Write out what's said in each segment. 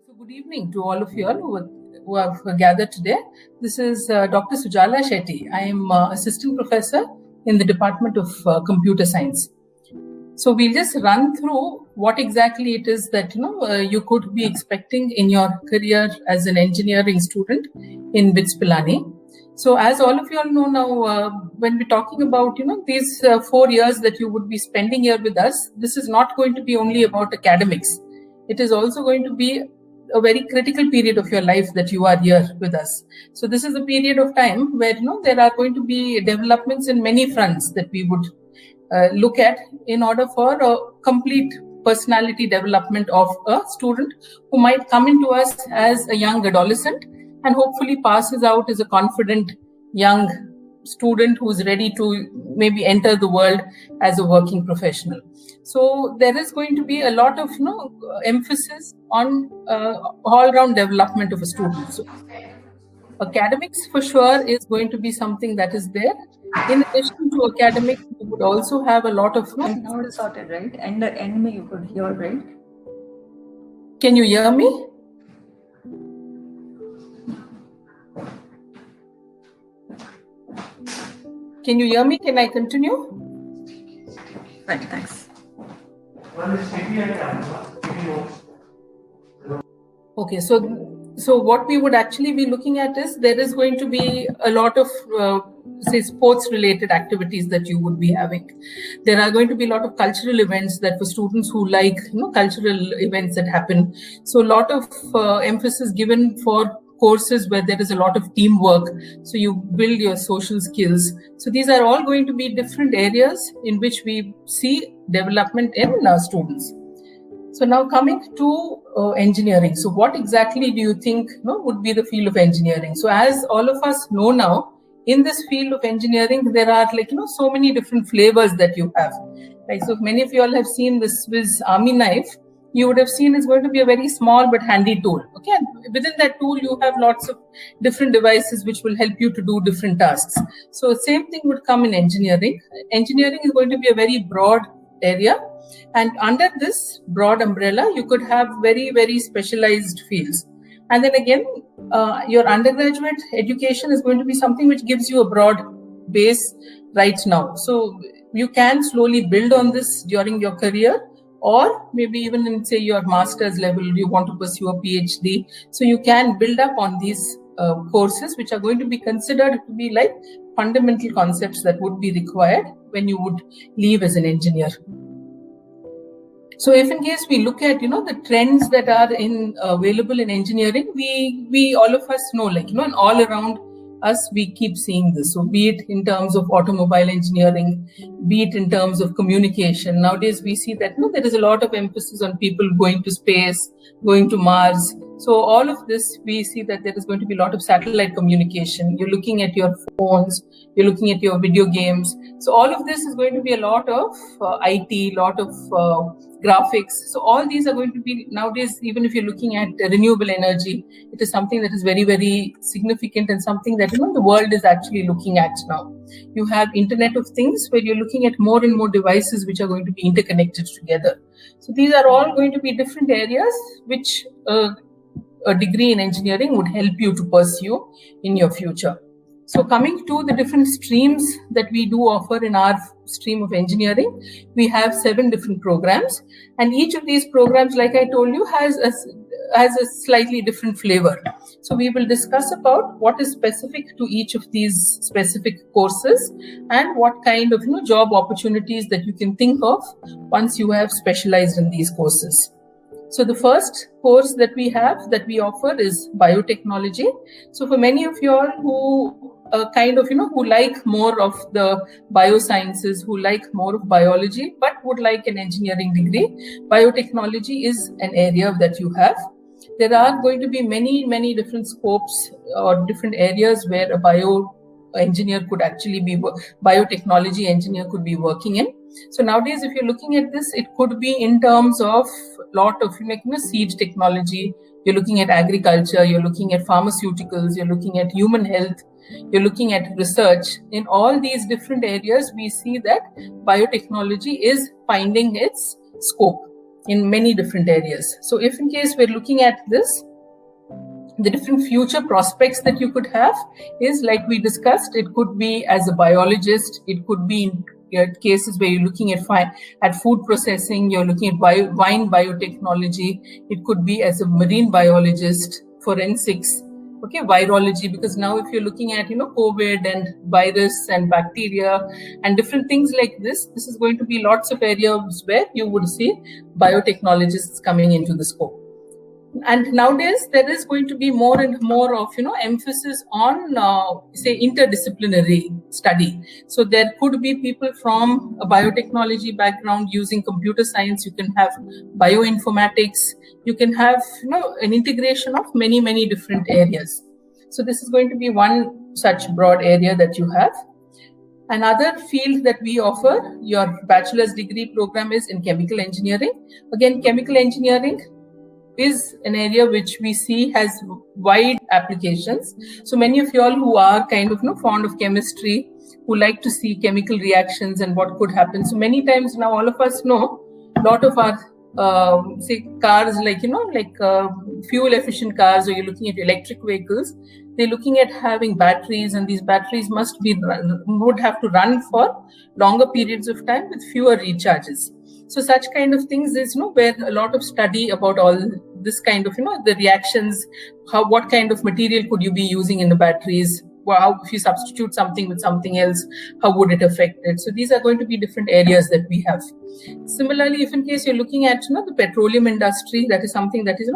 So good evening to all of you all who have gathered today. This is Dr. Sujala Shetty. I am assistant professor in the Department of Computer Science. So we'll just run through what exactly it is that you could be expecting in your career as an engineering student in BITS Pilani. So as all of you all know now, when we're talking about these 4 years that you would be spending here with us, this is not going to be only about academics. It is also going to be a very critical period of your life that you are here with us. So this is a period of time where there are going to be developments in many fronts that we would look at in order for a complete personality development of a student who might come into us as a young adolescent and hopefully passes out as a confident young student who's ready to maybe enter the world as a working professional. So there is going to be a lot of emphasis on all-round development of a student. So academics for sure is going to be something that is there. In addition to academics, you would also have a lot of now it is sorted, right? And the end me you could hear, right? Can you hear me? Can you hear me? Can I continue? Right, thanks. Okay, so what we would actually be looking at is there is going to be a lot of say sports related activities that you would be having. There are going to be a lot of cultural events that for students who like cultural events that happen. So a lot of emphasis given for courses where there is a lot of teamwork, so you build your social skills. So these are all going to be different areas in which we see development in our students. So now coming to engineering. So what exactly do you think would be the field of engineering? So as all of us know now, in this field of engineering, there are so many different flavors that you have. Like, so many of you all have seen this Swiss Army knife. You would have seen it's going to be a very small but handy tool. Okay, and within that tool, you have lots of different devices which will help you to do different tasks. So same thing would come in engineering. Engineering is going to be a very broad area. And under this broad umbrella, you could have very, very specialized fields. And then again, your undergraduate education is going to be something which gives you a broad base right now. So you can slowly build on this during your career, or maybe even in, say, your master's level, you want to pursue a PhD. So you can build up on these courses, which are going to be considered to be like fundamental concepts that would be required when you would leave as an engineer. So if in case we look at, the trends that are available in engineering, we all of us know, and all around us, we keep seeing this. So be it in terms of automobile engineering, be it in terms of communication. Nowadays, we see that there is a lot of emphasis on people going to space, going to Mars. So all of this, we see that there is going to be a lot of satellite communication. You're looking at your phones, you're looking at your video games. So all of this is going to be a lot of IT, lot of graphics. So all these are going to be nowadays, even if you're looking at renewable energy, it is something that is very, very significant and something that the world is actually looking at now. You have Internet of Things where you're looking at more and more devices which are going to be interconnected together. So these are all going to be different areas which a degree in engineering would help you to pursue in your future. So coming to the different streams that we do offer in our stream of engineering, we have 7 different programs, and each of these programs, like I told you, has a slightly different flavor. So we will discuss about what is specific to each of these specific courses and what kind of job opportunities that you can think of once you have specialized in these courses. So the first course that we offer is biotechnology. So for many of you all who who like more of the biosciences, who like more of biology, but would like an engineering degree, biotechnology is an area that you have. There are going to be many, many different scopes or different areas where a biotechnology engineer could be working in. So nowadays, if you're looking at this, it could be in terms of lot of seed technology. You're looking at agriculture, you're looking at pharmaceuticals, you're looking at human health, you're looking at research. In all these different areas, we see that biotechnology is finding its scope. in many different areas. So if in case we're looking at this, the different future prospects that you could have is, like we discussed, it could be as a biologist, it could be in cases where you're looking at food processing, you're looking at wine biotechnology, it could be as a marine biologist, forensics, okay, virology, because now if you're looking at, COVID and virus and bacteria and different things like this is going to be lots of areas where you would see biotechnologists coming into the scope. And nowadays there is going to be more and more of emphasis on say interdisciplinary study. So there could be people from a biotechnology background using computer science, you can have bioinformatics, you can have an integration of many different areas. So this is going to be one such broad area that you have. Another field that we offer your bachelor's degree program is in chemical engineering. Again, chemical engineering is an area which we see has wide applications. So many of you all who are kind of fond of chemistry, who like to see chemical reactions and what could happen. So many times now all of us know a lot of our say cars, like fuel efficient cars, or you're looking at electric vehicles, they're looking at having batteries, and these batteries would have to run for longer periods of time with fewer recharges. So such kind of things is where a lot of study about all this kind of the reactions, what kind of material could you be using in the batteries, how, if you substitute something with something else, how would it affect it? So these are going to be different areas that we have. Similarly, if in case you're looking at the petroleum industry, that is something that is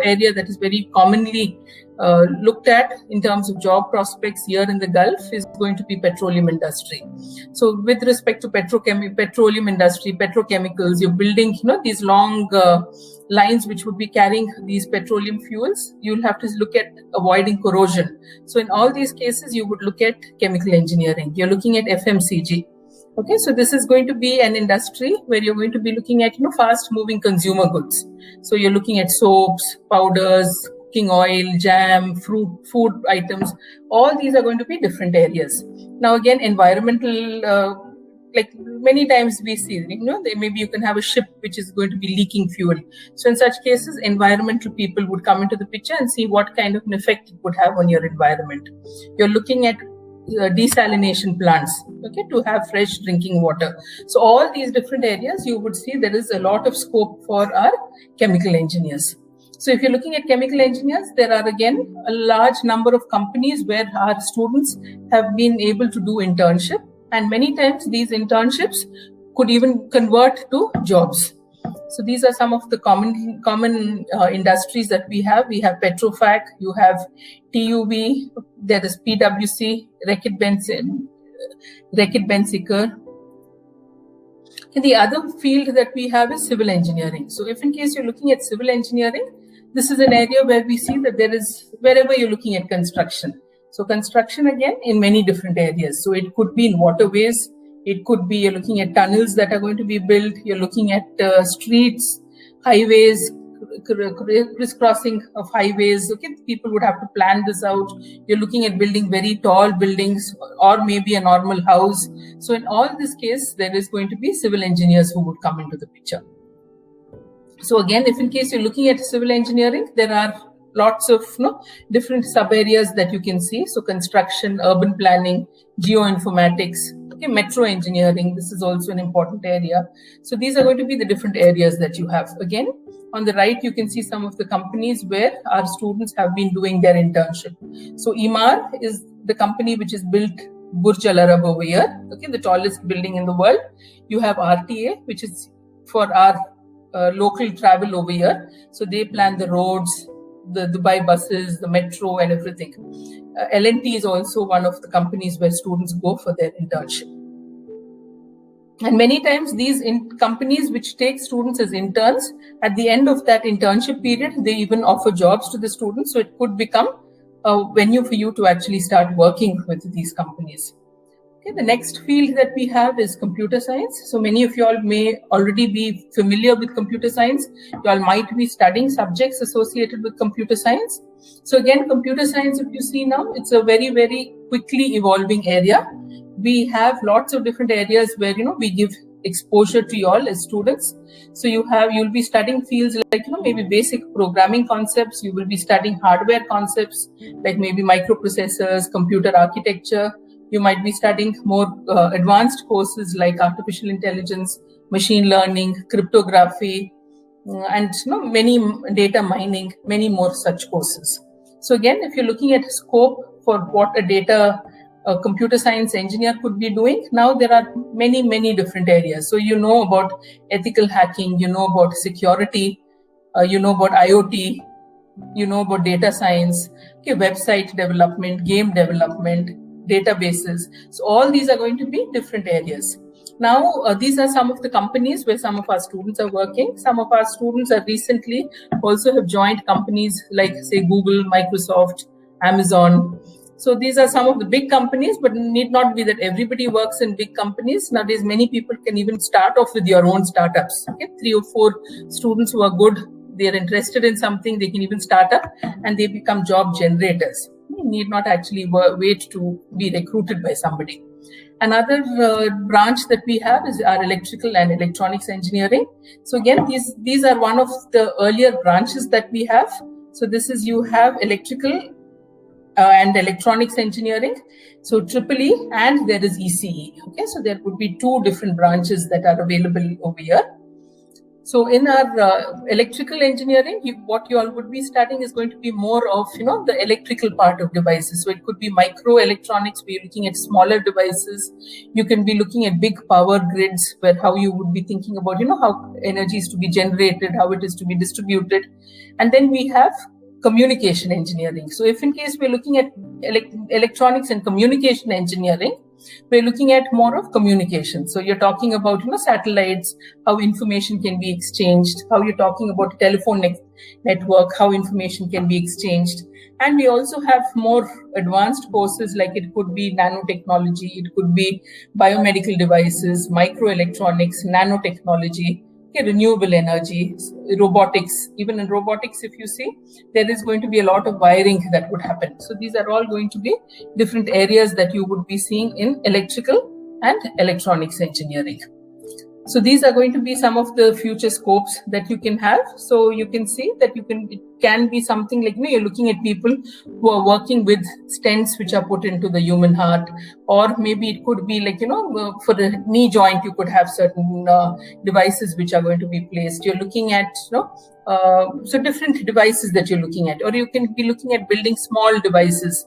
area that is very commonly looked at in terms of job prospects here in the Gulf, is going to be petroleum industry. So with respect to petroleum industry, petrochemicals, you're building these long lines which would be carrying these petroleum fuels. You'll have to look at avoiding corrosion. So in all these cases, you would look at chemical engineering. You're looking at FMCG. Okay, so this is going to be an industry where you're going to be looking at fast-moving consumer goods. So you're looking at soaps, powders, cooking oil, jam, food items. All these are going to be different areas. Now again, environmental, like many times we see, maybe you can have a ship which is going to be leaking fuel. So in such cases, environmental people would come into the picture and see what kind of an effect it would have on your environment. You're looking at desalination plants, okay, to have fresh drinking water. So all these different areas, you would see there is a lot of scope for our chemical engineers. So if you're looking at chemical engineers, there are again a large number of companies where our students have been able to do internship, and many times these internships could even convert to jobs. So these are some of the common industries that we have. We have Petrofac, you have TUV, there is PwC, Reckitt Benckiser. And the other field that we have is civil engineering. So if in case you're looking at civil engineering, this is an area where we see that there is, wherever you're looking at construction. So construction again in many different areas. So it could be in waterways, it could be you're looking at tunnels that are going to be built, you're looking at streets, highways, crisscrossing of highways. Okay, people would have to plan this out. You're looking at building very tall buildings or maybe a normal house. So in all this case, there is going to be civil engineers who would come into the picture. So again, if in case you're looking at civil engineering, there are lots of different sub areas that you can see. So construction, urban planning, geoinformatics, okay, metro engineering, this is also an important area. So these are going to be the different areas that you have. Again, on the right, you can see some of the companies where our students have been doing their internship. So Emaar is the company which has built Burj Al Arab over here, okay, the tallest building in the world. You have RTA, which is for our local travel over here. So they plan the roads, the Dubai buses, the metro and everything. L&T is also one of the companies where students go for their internship. And many times these companies which take students as interns, at the end of that internship period, they even offer jobs to the students. So it could become a venue for you to actually start working with these companies. Okay, the next field that we have is computer science. So many of you all may already be familiar with computer science. You all might be studying subjects associated with computer science. So again, computer science, if you see now, it's a very, very quickly evolving area. We have lots of different areas where, we give exposure to you all as students. So you'll be studying fields like, maybe basic programming concepts. You will be studying hardware concepts like maybe microprocessors, computer architecture. You might be studying more advanced courses like artificial intelligence, machine learning, cryptography, and many data mining, many more such courses. So again, if you're looking at scope for what a computer science engineer could be doing, now there are many different areas. So about ethical hacking, about security, about IoT, about data science, website development, game development, databases. So all these are going to be different areas. Now, these are some of the companies where some of our students are working. Some of our students are recently also have joined companies like, say, Google, Microsoft, Amazon. So these are some of the big companies, but need not be that everybody works in big companies. Nowadays, many people can even start off with your own startups. 3 or 4 students who are good, they are interested in something, they can even start up and they become job generators. You need not actually wait to be recruited by somebody. Another branch that we have is our electrical and electronics engineering. So again, these are one of the earlier branches that we have. So this is, you have electrical and electronics engineering, so EEE, and there is ECE. Okay, so there would be 2 different branches that are available over here. So in our electrical engineering, what you all would be studying is going to be more of, the electrical part of devices. So it could be microelectronics, where you're looking at smaller devices. You can be looking at big power grids, where how you would be thinking about, how energy is to be generated, how it is to be distributed. And then we have communication engineering. So if in case we're looking at electronics and communication engineering, we're looking at more of communication. So you're talking about, satellites, how information can be exchanged, how you're talking about telephone network, how information can be exchanged. And we also have more advanced courses, like it could be nanotechnology, it could be biomedical devices, microelectronics, nanotechnology, renewable energy, robotics. Even in robotics, if you see, there is going to be a lot of wiring that would happen. So these are all going to be different areas that you would be seeing in electrical and electronics engineering. So these are going to be some of the future scopes that you can have. So you can see that it can be something like, you're looking at people who are working with stents which are put into the human heart, or maybe it could be like, for the knee joint, you could have certain devices which are going to be placed. You're looking at, so different devices that you're looking at, or you can be looking at building small devices,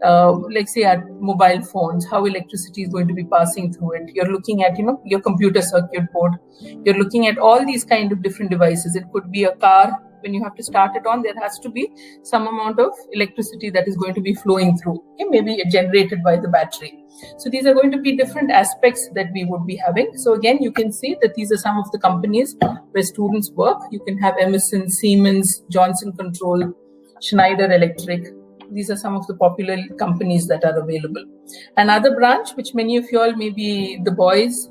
like say our mobile phones, how electricity is going to be passing through it. You're looking at, your computer circuit board. You're looking at all these kind of different devices. It could be a car. When you have to start it on, there has to be some amount of electricity that is going to be flowing through, maybe generated by the battery. So these are going to be different aspects that we would be having. So again, you can see that these are some of the companies where students work. You can have Emerson, Siemens, Johnson Control, Schneider Electric. These are some of the popular companies that are available. Another branch, which many of you all may be the boys,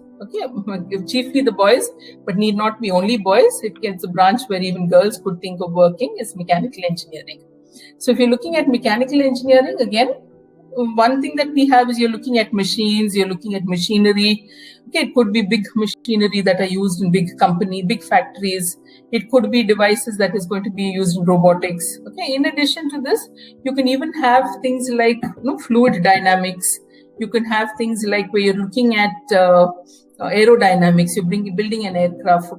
chiefly the boys, but need not be only boys. It's a branch where even girls could think of working, is mechanical engineering. So if you're looking at mechanical engineering, again, one thing that we have is you're looking at machines, you're looking at machinery. It could be big machinery that are used in big factories. It could be devices that is going to be used in robotics. In addition to this, you can even have things like fluid dynamics. You can have things like where you're looking at aerodynamics. You're building an aircraft.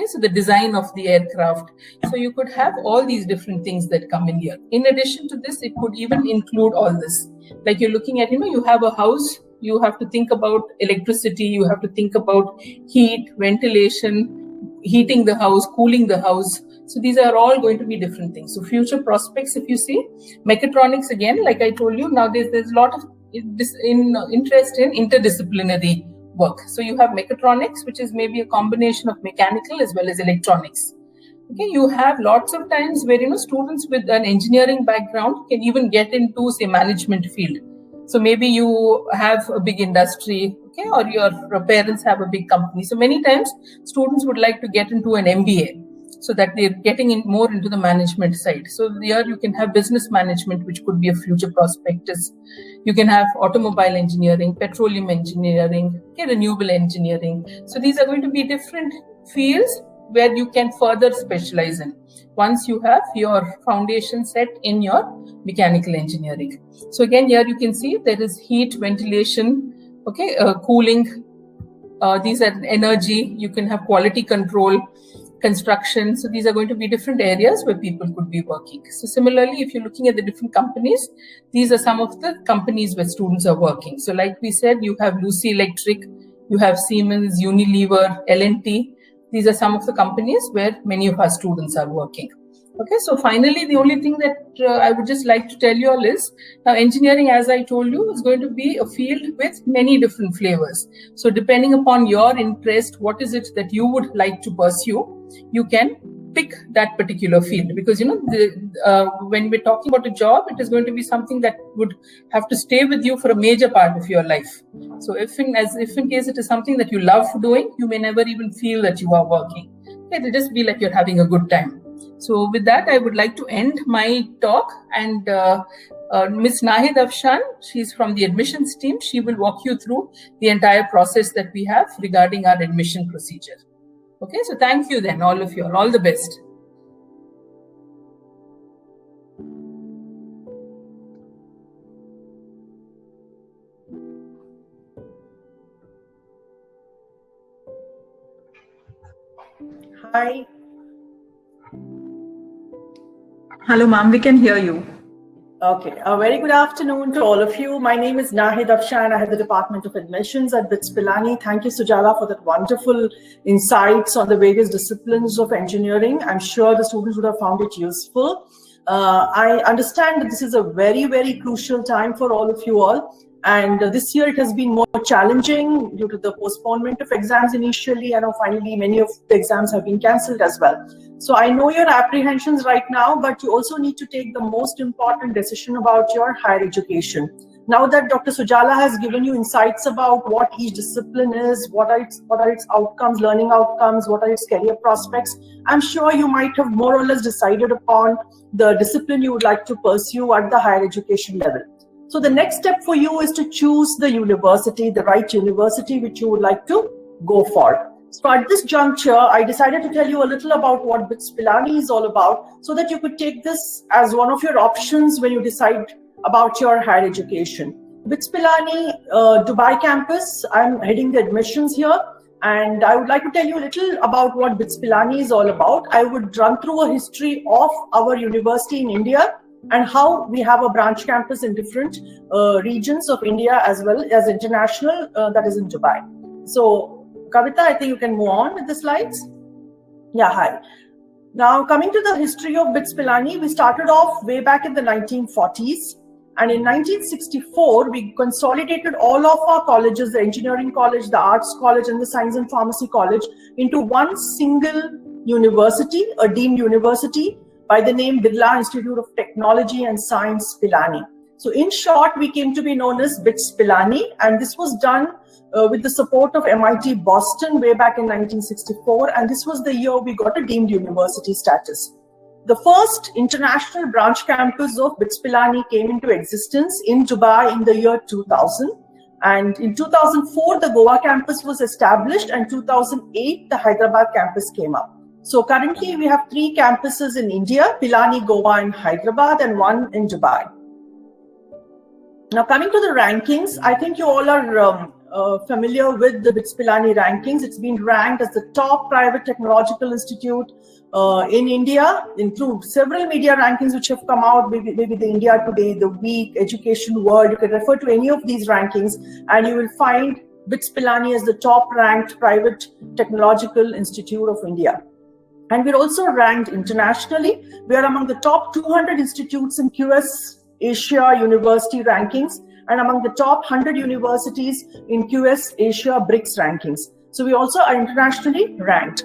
So the design of the aircraft. So you could have all these different things that come in here. In addition to this, it could even include all this. Like you're looking at, you have a house, you have to think about electricity, you have to think about heat, ventilation, heating the house, cooling the house. So these are all going to be different things. So future prospects, if you see, mechatronics, again, like I told you, nowadays there's a lot of interest in interdisciplinary work. So you have mechatronics, which is maybe a combination of mechanical as well as electronics. You have lots of times where students with an engineering background can even get into, say, management field. So maybe you have a big industry, or your parents have a big company. So many times students would like to get into an MBA. so that they're getting in more into the management side. So here you can have business management, which could be a future prospectus. You can have automobile engineering, petroleum engineering, renewable engineering. So these are going to be different fields where you can further specialize in once you have your foundation set in your mechanical engineering. So again, here you can see there is heat, ventilation, cooling. These are energy. You can have quality control, construction. So these are going to be different areas where people could be working. So similarly, if you're looking at the different companies, these are some of the companies where students are working. So like we said, you have Lucy Electric, you have Siemens, Unilever, L&T. These are some of the companies where many of our students are working. Okay, so finally, the only thing that I would just like to tell you all is, now engineering, as I told you, is going to be a field with many different flavors. So depending upon your interest, what is it that you would like to pursue, you can pick that particular field, because when we're talking about a job, it is going to be something that would have to stay with you for a major part of your life. So if in case it is something that you love doing, you may never even feel that you are working. It'll just be like you're having a good time. So with that, I would like to end my talk, and Ms. Nahid Afshan, she's from the admissions team. She will walk you through the entire process that we have regarding our admission procedure. Okay, so thank you then, all of you. All the best. Hi. Hello, ma'am. We can hear you. Okay. A very good afternoon to all of you. My name is Nahid Afshan. I head the Department of Admissions at BITS Pilani. Thank you, Sujala, for that wonderful insights on the various disciplines of engineering. I'm sure the students would have found it useful. I understand that this is a very, very crucial time for all of you all. And this year it has been more challenging due to the postponement of exams initially. I know finally many of the exams have been cancelled as well. So I know your apprehensions right now, but you also need to take the most important decision about your higher education. Now that Dr. Sujala has given you insights about what each discipline is, what are its outcomes, learning outcomes, what are its career prospects, I'm sure you might have more or less decided upon the discipline you would like to pursue at the higher education level. So the next step for you is to choose the university, the right university which you would like to go for. So at this juncture, I decided to tell you a little about what BITS Pilani is all about, so that you could take this as one of your options when you decide about your higher education. BITS Pilani, Dubai campus, I'm heading the admissions here, and I would like to tell you a little about what BITS Pilani is all about. I would run through a history of our university in India and how we have a branch campus in different regions of India as well as international, that is in Dubai. So Kavita, I think you can move on with the slides. Yeah, hi. Now, coming to the history of BITS Pilani, we started off way back in the 1940s. And in 1964, we consolidated all of our colleges, the engineering college, the arts college, and the science and pharmacy college into one single university, a deemed university, by the name Birla Institute of Technology and Science Pilani. So in short, we came to be known as BITS Pilani, and this was done with the support of MIT Boston way back in 1964, and this was the year we got a deemed university status. The first international branch campus of BITS Pilani came into existence in Dubai in the year 2000, and in 2004 the Goa campus was established, and 2008 the Hyderabad campus came up. So currently we have 3 campuses in India, Pilani, Goa and Hyderabad, and 1 in Dubai. Now coming to the rankings, I think you all are familiar with the BITS Pilani rankings. It's been ranked as the top private technological institute in India, through several media rankings which have come out, maybe the India Today, the Week, Education World. You can refer to any of these rankings and you will find BITS Pilani as the top ranked private technological institute of India. And we're also ranked internationally. We are among the top 200 institutes in QS Asia University rankings, and among the top 100 universities in QS Asia BRICS rankings. So we also are internationally ranked.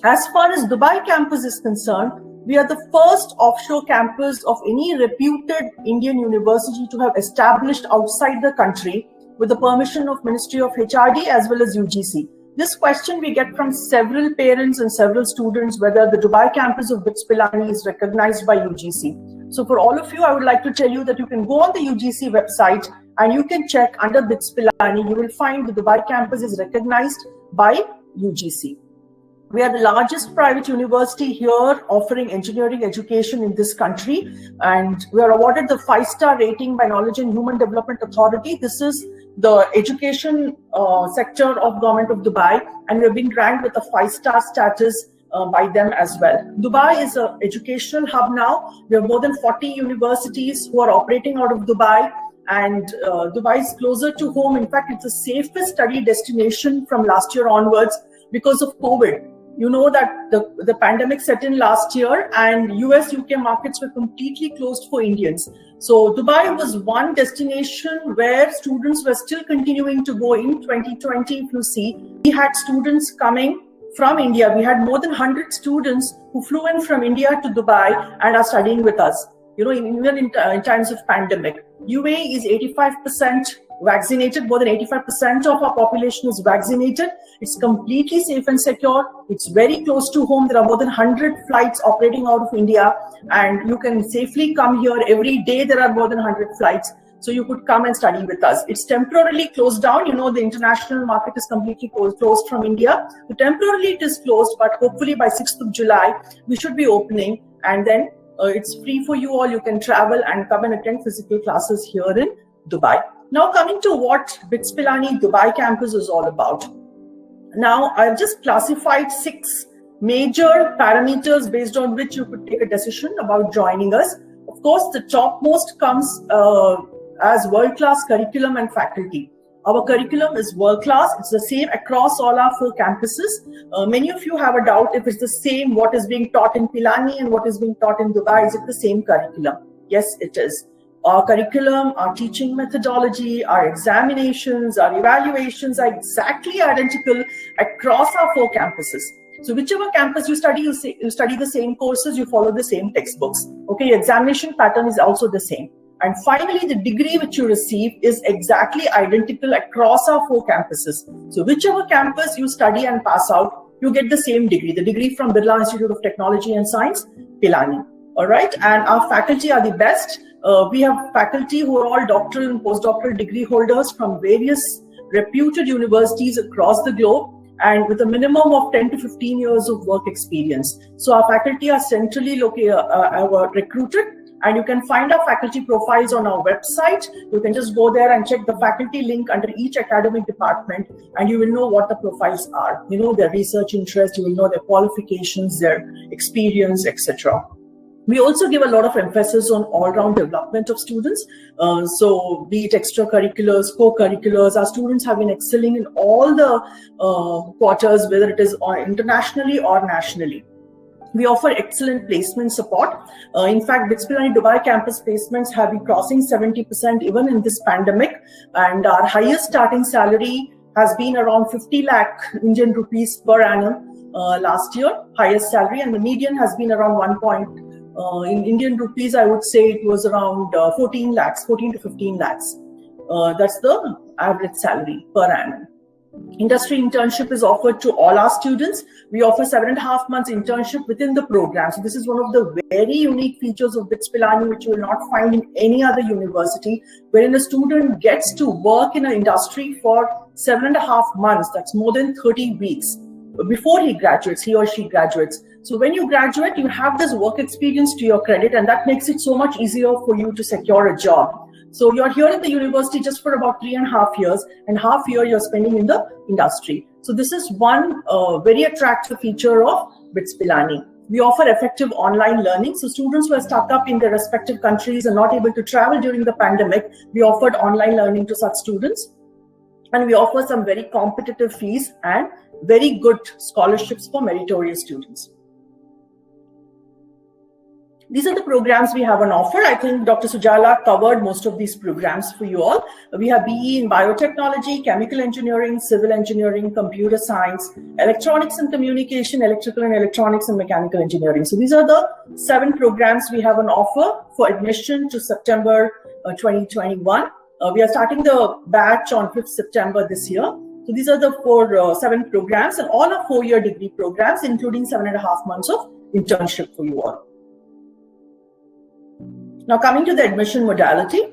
As far as Dubai campus is concerned, we are the first offshore campus of any reputed Indian university to have established outside the country with the permission of Ministry of HRD as well as UGC. This question we get from several parents and several students, whether the Dubai campus of BITS Pilani is recognized by UGC. So for all of you, I would like to tell you that you can go on the UGC website and you can check under BITS Pilani. You will find the Dubai campus is recognized by UGC. We are the largest private university here offering engineering education in this country, and we are awarded the 5-star rating by Knowledge and Human Development Authority. This is the education sector of Government of Dubai, and we have been ranked with a 5-star status by them as well. Dubai is an educational hub now. We have more than 40 universities who are operating out of Dubai, and Dubai is closer to home. In fact, it's the safest study destination from last year onwards because of COVID. You know that the pandemic set in last year and US, UK markets were completely closed for Indians. So Dubai was one destination where students were still continuing to go in 2020. If you see, we had students coming from India. We had more than 100 students who flew in from India to Dubai and are studying with us. You know, even in times of pandemic. UAE is 85% vaccinated. More than 85% of our population is vaccinated. It's completely safe and secure. It's very close to home. There are more than 100 flights operating out of India, and you can safely come here. Every day there are more than 100 flights. So you could come and study with us. It's temporarily closed down. You know, the international market is completely closed from India. So temporarily it is closed, but hopefully by 6th of July, we should be opening, and then it's free for you all. You can travel and come and attend physical classes here in Dubai. Now coming to what BITS Pilani Dubai campus is all about. Now I've just classified 6 major parameters based on which you could take a decision about joining us. Of course, the topmost comes as world-class curriculum and faculty. Our curriculum is world-class. It's the same across all our 4 campuses. Many of you have a doubt if it's the same what is being taught in Pilani and what is being taught in Dubai. Is it the same curriculum? Yes, it is. Our curriculum, our teaching methodology, our examinations, our evaluations are exactly identical across our 4 campuses. So whichever campus you study, you study the same courses, you follow the same textbooks. Okay, your examination pattern is also the same. And finally, the degree which you receive is exactly identical across our 4 campuses. So whichever campus you study and pass out, you get the same degree. The degree from Birla Institute of Technology and Science, Pilani. All right, and our faculty are the best. We have faculty who are all doctoral and postdoctoral degree holders from various reputed universities across the globe, and with a minimum of 10 to 15 years of work experience. So our faculty are centrally recruited, and you can find our faculty profiles on our website. You can just go there and check the faculty link under each academic department, and you will know what the profiles are. You know their research interest, you will know their qualifications, their experience, etc. We also give a lot of emphasis on all-round development of students. So be it extracurriculars, co-curriculars, our students have been excelling in all the quarters, whether it is internationally or nationally. We offer excellent placement support. In fact, BITS Pilani Dubai campus placements have been crossing 70% even in this pandemic. And our highest starting salary has been around 50 lakh Indian rupees per annum last year, highest salary. And the median has been around in Indian rupees, I would say it was around 14 to 15 lakhs. That's the average salary per annum. Industry internship is offered to all our students. We offer 7.5 months internship within the program. So this is one of the very unique features of BITS Pilani, which you will not find in any other university, wherein a student gets to work in an industry for 7.5 months. That's more than 30 weeks before he or she graduates. So when you graduate, you have this work experience to your credit, and that makes it so much easier for you to secure a job. So you're here in the university just for about 3.5 years, and half year you're spending in the industry. So this is one very attractive feature of BITS Pilani. We offer effective online learning. So students who are stuck up in their respective countries and not able to travel during the pandemic, we offered online learning to such students. And we offer some very competitive fees and very good scholarships for meritorious students. These are the programs we have on offer. I think Dr. Sujala covered most of these programs for you all. We have BE in biotechnology, chemical engineering, civil engineering, computer science, electronics and communication, electrical and electronics and mechanical engineering. So these are the 7 programs we have on offer for admission to September 2021. We are starting the batch on 5th September this year. So these are the 7 programs, and all are 4-year degree programs, including 7.5 months of internship for you all. Now coming to the admission modality,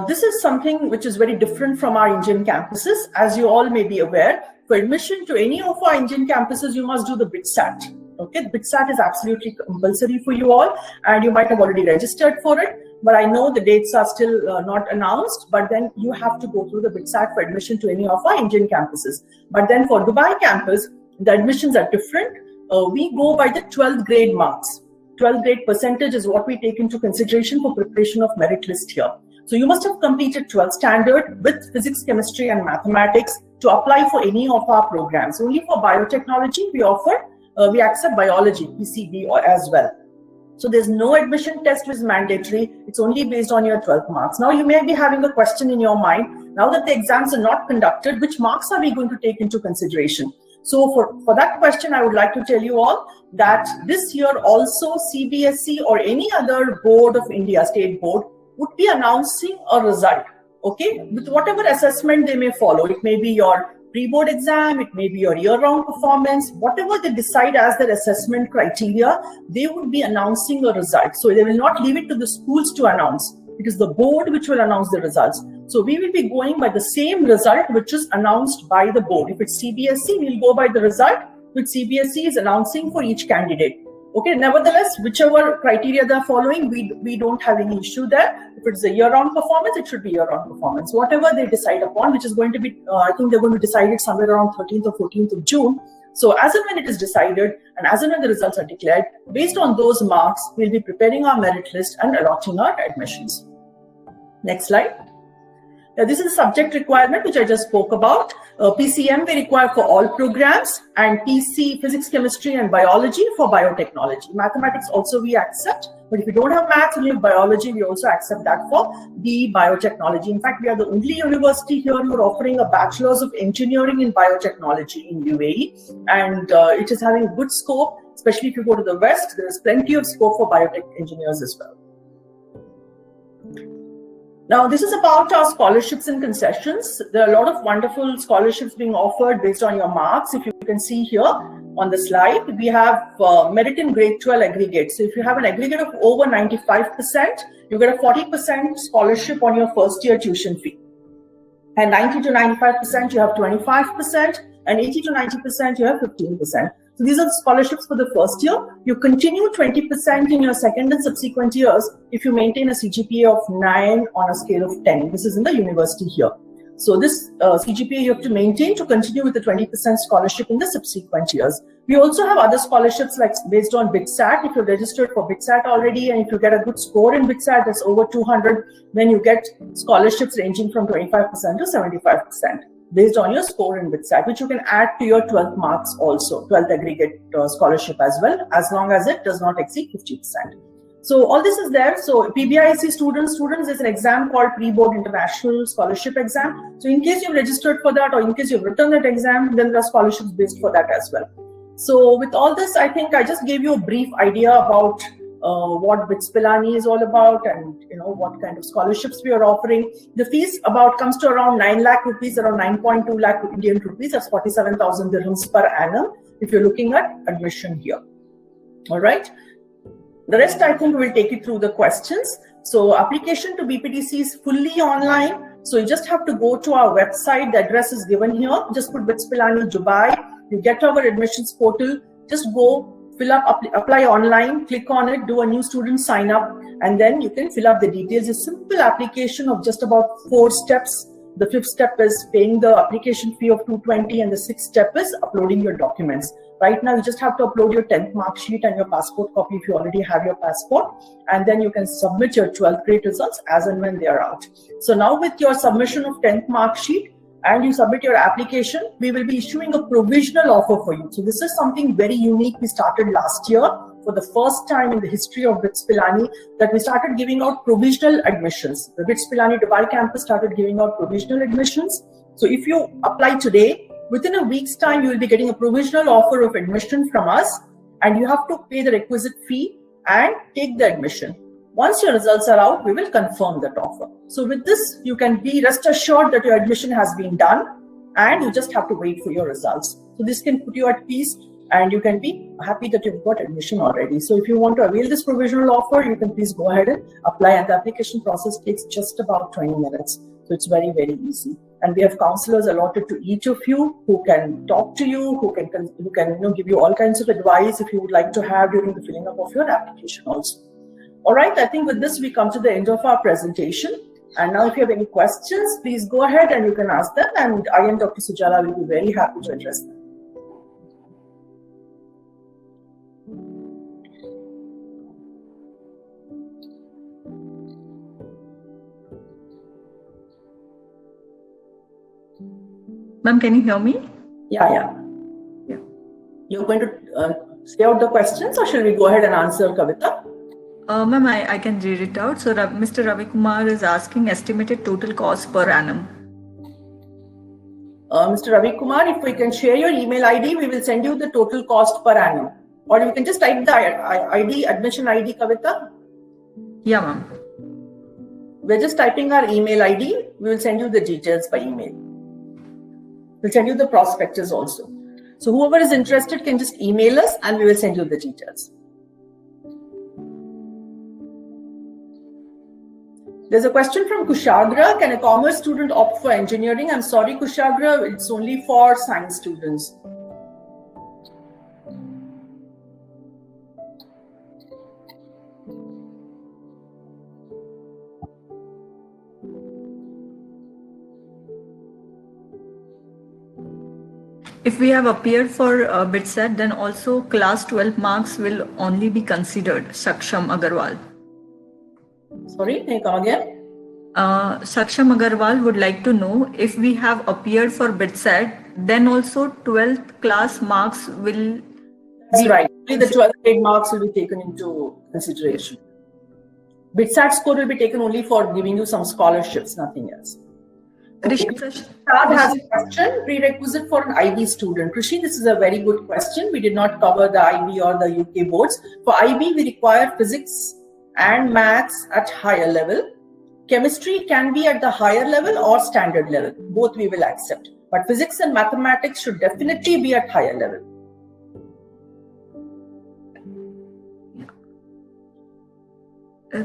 this is something which is very different from our Indian campuses. As you all may be aware, for admission to any of our Indian campuses, you must do the BITSAT. Okay, the BITSAT is absolutely compulsory for you all, and you might have already registered for it. But I know the dates are still not announced, but then you have to go through the BITSAT for admission to any of our Indian campuses. But then for Dubai campus, the admissions are different. We go by the 12th grade marks. 12th grade percentage is what we take into consideration for preparation of merit list here. So you must have completed 12th standard with physics, chemistry, and mathematics to apply for any of our programs. Only for biotechnology, we accept biology, PCB as well. So there's no admission test which is mandatory. It's only based on your 12th marks. Now you may be having a question in your mind. Now that the exams are not conducted, which marks are we going to take into consideration? So for that question, I would like to tell you all that this year also CBSE or any other board of India, state board, would be announcing a result, okay, with whatever assessment they may follow. It may be your pre-board exam, it may be your year-round performance, whatever they decide as their assessment criteria, they would be announcing a result. So they will not leave it to the schools to announce. It is the board which will announce the results. So we will be going by the same result which is announced by the board. If it's CBSE, we'll go by the result which CBSE is announcing for each candidate. Okay, nevertheless, whichever criteria they're following, we don't have any issue there. If it's a year-round performance, it should be year-round performance. Whatever they decide upon, which is going to be, I think they're going to decide it somewhere around 13th or 14th of June. So as and when it is decided, and as and when the results are declared, based on those marks, we'll be preparing our merit list and allotting our admissions. Next slide. Now, this is a subject requirement which I just spoke about. PCM we require for all programs, and PC, physics, chemistry, and biology for biotechnology. Mathematics also we accept, but if you don't have maths and you have biology, we also accept that for the biotechnology. In fact, we are the only university here who are offering a bachelor's of engineering in biotechnology in UAE, and it is having good scope, especially if you go to the West. There is plenty of scope for biotech engineers as well. Now, this is about our scholarships and concessions. There are a lot of wonderful scholarships being offered based on your marks. If you can see here on the slide, we have merit in grade 12 aggregate. So if you have an aggregate of over 95%, you get a 40% scholarship on your first year tuition fee. And 90 to 95%, you have 25%, and 80 to 90%, you have 15%. So these are the scholarships for the first year. You continue 20% in your second and subsequent years if you maintain a CGPA of 9 on a scale of 10. This is in the university here. So this CGPA you have to maintain to continue with the 20% scholarship in the subsequent years. We also have other scholarships like based on BITSAT. If you're registered for BITSAT already and if you get a good score in BITSAT, that's over 200, then you get scholarships ranging from 25% to 75%. Based on your score in BITSAT, which you can add to your 12th marks also, 12th aggregate scholarship as well, as long as it does not exceed 50%. So all this is there. So PBIC students, there's an exam called Pre-Board International Scholarship Exam. So in case you've registered for that or in case you've written that exam, then there are scholarships based for that as well. So with all this, I think I just gave you a brief idea about what BITS Pilani is all about and what kind of scholarships we are offering. The fees comes to around 9 lakh rupees, around 9.2 lakh Indian rupees. That's 47,000 dirhams per annum if you're looking at admission here. All right. The rest I think we'll take it through the questions. So application to BPTC is fully online. So you just have to go to our website. The address is given here. Just put BITS Pilani Dubai. You get our admissions portal. Just go. Fill up, apply online, click on it, do a new student sign up, and then you can fill up the details. A simple application of just about 4 steps. The 5th step is paying the application fee of 220, and the 6th step is uploading your documents. Right now, you just have to upload your 10th mark sheet and your passport copy if you already have your passport, and then you can submit your 12th grade results as and when they are out. So now with your submission of 10th mark sheet, and you submit your application, we will be issuing a provisional offer for you. So this is something very unique we started last year for the first time in the history of BITS Pilani, that we started giving out provisional admissions. The BITS Pilani Dubai campus started giving out provisional admissions. So if you apply today, within a week's time, you will be getting a provisional offer of admission from us, and you have to pay the requisite fee and take the admission. Once your results are out, we will confirm that offer. So with this, you can be rest assured that your admission has been done. and you just have to wait for your results. So this can put you at peace, and you can be happy that you've got admission already. So if you want to avail this provisional offer, you can please go ahead and apply, and the application process takes just about 20 minutes. So it's very, very easy. And we have counselors allotted to each of you who can talk to you, who can give you all kinds of advice if you would like to have during the filling up of your application also. All right, I think with this we come to the end of our presentation. And now if you have any questions, please go ahead and you can ask them, and I and Dr. Sujala will be very happy to address them. Ma'am, can you hear me? Yeah. You're going to say out the questions, or shall we go ahead and answer, Kavita? Ma'am, I can read it out. So Mr. Ravi Kumar is asking estimated total cost per annum. Mr. Ravi Kumar, if we can share your email ID, we will send you the total cost per annum. Or you can just type the ID, admission ID, Kavita. Yeah, ma'am. We're just typing our email ID. We will send you the details by email. We'll send you the prospectus also. So whoever is interested can just email us and we will send you the details. There's a question from Kushagra. Can a commerce student opt for engineering? I'm sorry, Kushagra, it's only for science students. If we have appeared for BITSAT, then also class 12 marks will only be considered. Saksham Agarwal. Sorry, can you come again? Saksham Agarwal would like to know if we have appeared for BITSAT, then also 12th class marks will. That's right. Only the 12th grade marks will be taken into consideration. BITSAT score will be taken only for giving you some scholarships, nothing else. Krishi has a question, prerequisite for an IB student. Krishi, this is a very good question. We did not cover the IB or the UK boards. For IB, we require physics and maths at higher level. Chemistry can be at the higher level or standard level. Both we will accept. But physics and mathematics should definitely be at higher level.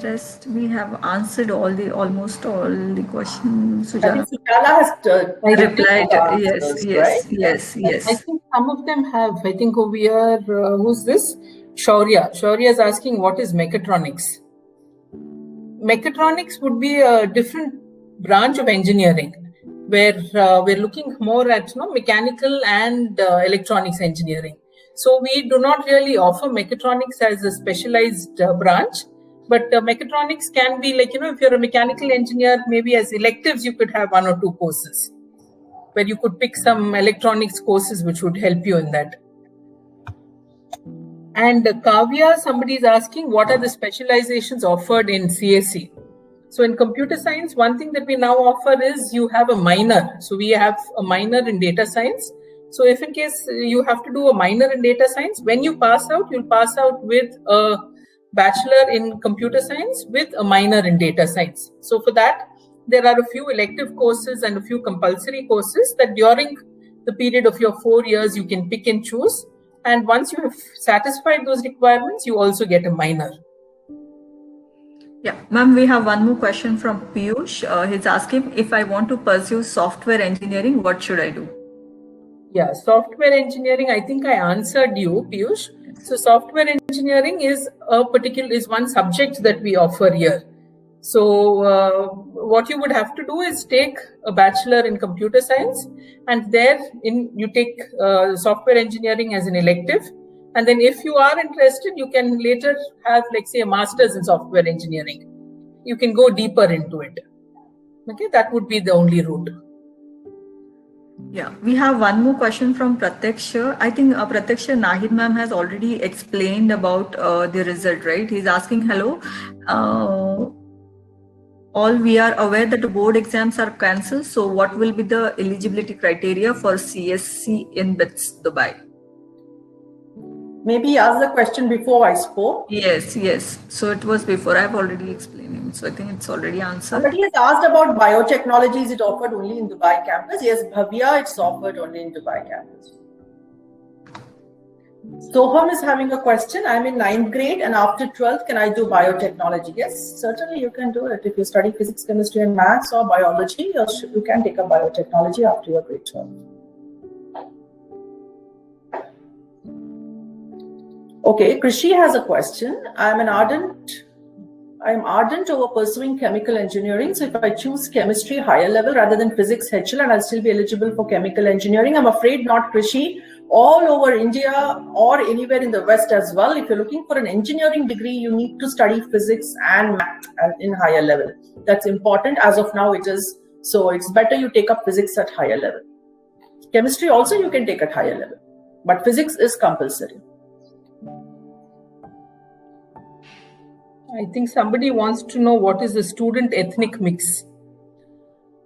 Rest we have answered almost all the questions. I think Sujala has replied. Yes. I think some of them have. I think over here, who's this? Shaurya. Shaurya is asking what is mechatronics. Mechatronics would be a different branch of engineering, where we're looking more at mechanical and electronics engineering. So we do not really offer mechatronics as a specialized branch. But mechatronics can be like, if you're a mechanical engineer, maybe as electives, you could have 1 or 2 courses where you could pick some electronics courses which would help you in that. And Kavya, somebody is asking, what are the specializations offered in CSE? So in computer science, one thing that we now offer is you have a minor. So we have a minor in data science. So if in case you have to do a minor in data science, when you pass out, you'll pass out with a bachelor in computer science with a minor in data science. So for that, there are a few elective courses and a few compulsory courses that during the period of your 4 years, you can pick and choose. And once you have satisfied those requirements, you also get a minor. Yeah, ma'am, we have one more question from Piyush. He's asking, if I want to pursue software engineering, what should I do? Yeah, software engineering, I think I answered you, Piyush. So software engineering is one subject that we offer here. So what you would have to do is take a bachelor in computer science, and you take software engineering as an elective. And then if you are interested, you can later have, like, say, a master's in software engineering. You can go deeper into it. Okay, that would be the only route. Yeah, we have one more question from Pratyaksha. I think Pratyaksha, Nahid ma'am has already explained about the result, right? He's asking, hello. All we are aware that the board exams are cancelled. So what will be the eligibility criteria for CSC in BITS Dubai? Maybe he asked the question before I spoke. Yes, yes. So it was before. I've already explained him. So I think it's already answered. But he has asked about biotechnology. Is it offered only in Dubai campus? Yes, Bhavya, it's offered only in Dubai campus. Soham is having a question. I'm in 9th grade and after 12th, can I do biotechnology? Yes, certainly you can do it. If you study physics, chemistry and maths or biology, you can take up biotechnology after your grade 12. Okay, Krishi has a question. I'm ardent over pursuing chemical engineering. So if I choose chemistry higher level rather than physics HL, and I'll still be eligible for chemical engineering. I'm afraid not, Krishi. All over India or anywhere in the West as well, if you're looking for an engineering degree, you need to study physics and math in higher level. That's important. As of now, it is. So it's better you take up physics at higher level. Chemistry also you can take at higher level, but physics is compulsory. I think somebody wants to know what is the student ethnic mix.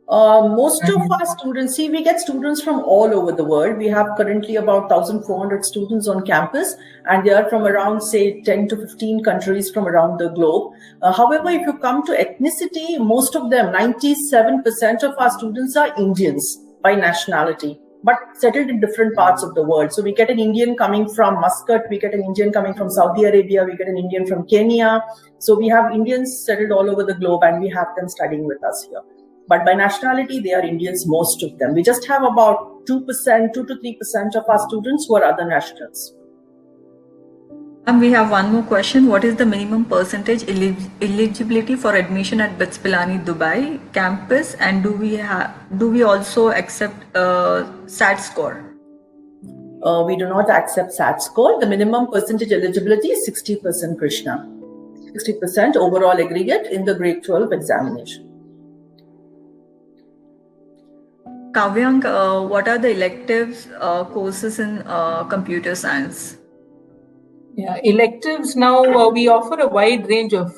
Most of our students, see, we get students from all over the world. We have currently about 1,400 students on campus, and they are from around, say, 10 to 15 countries from around the globe. However, if you come to ethnicity, most of them, 97% of our students are Indians by nationality, but settled in different parts of the world. So we get an Indian coming from Muscat, we get an Indian coming from Saudi Arabia, we get an Indian from Kenya. So we have Indians settled all over the globe, and we have them studying with us here. But by nationality, they are Indians, most of them. We just have about 2%, 2 to 3% of our students who are other nationals. And we have one more question. What is the minimum percentage eligibility for admission at BITS Pilani Dubai campus? And do we also accept SAT score? We do not accept SAT score. The minimum percentage eligibility is 60%, Krishna. 60% overall aggregate in the grade 12 examination. Kavyang, what are the electives courses in computer science? Yeah, electives now, we offer a wide range of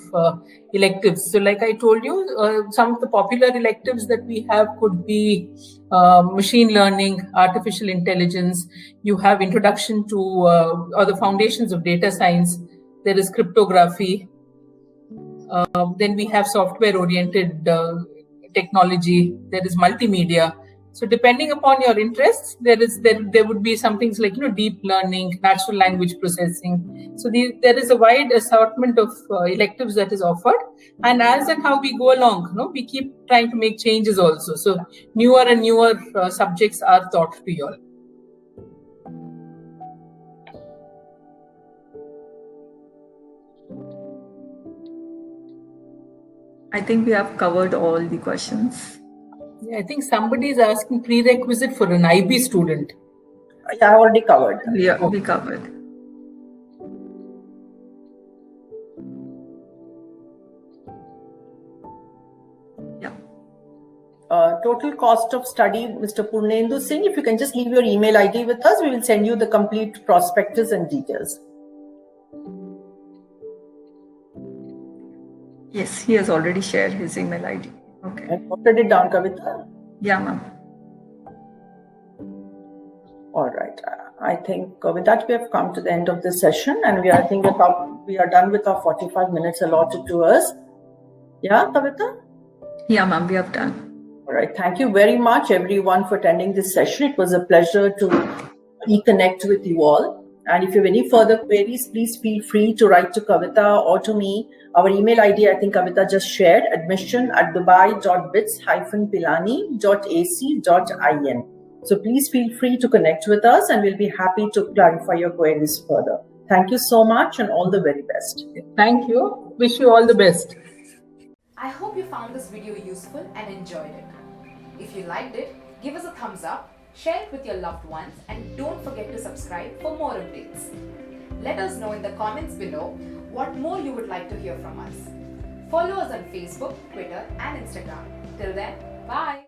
electives. So like I told you, some of the popular electives that we have could be machine learning, artificial intelligence. You have introduction to or the foundations of data science. There is cryptography. Then we have software oriented technology. There is multimedia. So depending upon your interests, there would be some things like deep learning, natural language processing. So there is a wide assortment of electives that is offered, and as and how we go along, we keep trying to make changes also. So newer and newer subjects are taught to you all. I think we have covered all the questions. Yeah, I think somebody is asking prerequisite for an IB student. I have already covered. Yeah, we covered. Yeah. Total cost of study, Mr. Purnendu Singh, if you can just leave your email ID with us, we will send you the complete prospectus and details. Yes, he has already shared his email ID. Okay. I noted it down, Kavita. Yeah, ma'am. All right. I think with that, we have come to the end of this session, and we are done with our 45 minutes allotted to us. Yeah, Kavita? Yeah, ma'am, we have done. All right. Thank you very much, everyone, for attending this session. It was a pleasure to reconnect with you all. And if you have any further queries, please feel free to write to Kavita or to me. Our email ID, I think Kavita just shared, admission@dubai.bits-pilani.ac.in. So please feel free to connect with us, and we'll be happy to clarify your queries further. Thank you so much, and all the very best. Thank you. Wish you all the best. I hope you found this video useful and enjoyed it. If you liked it, give us a thumbs up, share it with your loved ones, and don't forget to subscribe for more updates. Let us know in the comments below what more you would like to hear from us. Follow us on Facebook, Twitter, and Instagram. Till then, bye!